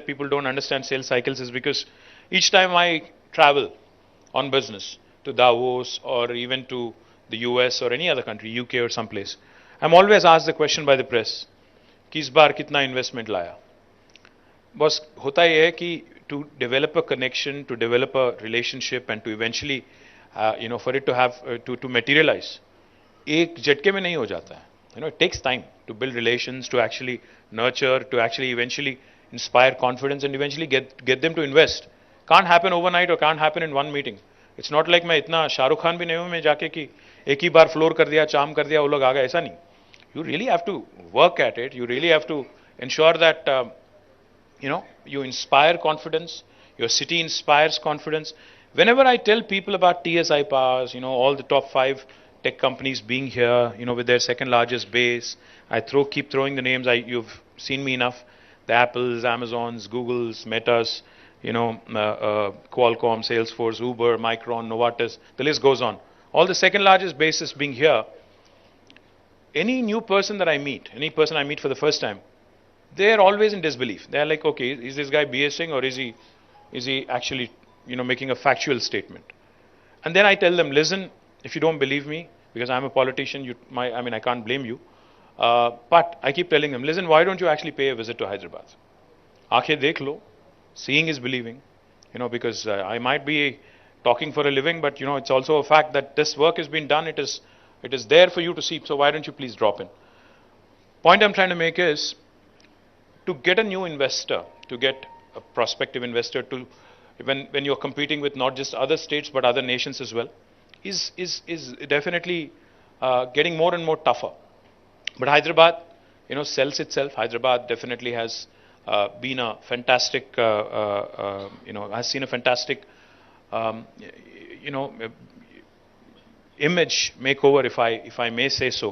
people don't understand sales cycles is because each time I travel on business to Davos or even to the US or any other country, UK or someplace, I'm always asked the question by the press, कि इस बार कितना investment लाया? बस होता यह है कि to develop a connection, to develop a relationship and to eventually, for it to have, to materialize, एक झटके में नहीं हो जाता है. It takes time to build relations, to actually nurture, to actually eventually inspire confidence and eventually get them to invest. Can't happen overnight or can't happen in one meeting. It's not like मैं इतना शाहरुख खान भी नहीं हूं मैं जाके कि एक ही बार floor कर दिया, चाम कर दिया, वो लोग आ गए, ऐसा नहीं. You really have to work at it. You really have to ensure that you inspire confidence. Your city inspires confidence. Whenever I tell people about TSI Pass, all the top 5 tech companies being here, with their second largest base, I keep throwing the names. You've seen me enough. The Apples, Amazons, Googles, Metas, Qualcomm, Salesforce, Uber, Micron, Novartis. The list goes on. All the second largest bases being here. Any new person that I meet, any person I meet for the first time, they are always in disbelief. They are like, okay, is this guy BSing or is he actually, making a factual statement? And then I tell them, listen, if you don't believe me, because I'm a politician, I can't blame you. But I keep telling them, listen, why don't you actually pay a visit to Hyderabad? Aakhe dekh lo. Seeing is believing. Because I might be talking for a living, but it's also a fact that this work has been done. It is there for you to see. So why don't you please drop in? Point I'm trying to make is to get a new investor, to get a prospective investor, to when you're competing with not just other states but other nations as well, is definitely getting more and more tougher. But Hyderabad, sells itself. Hyderabad definitely has been a fantastic, has seen a fantastic, image makeover, if I may say so.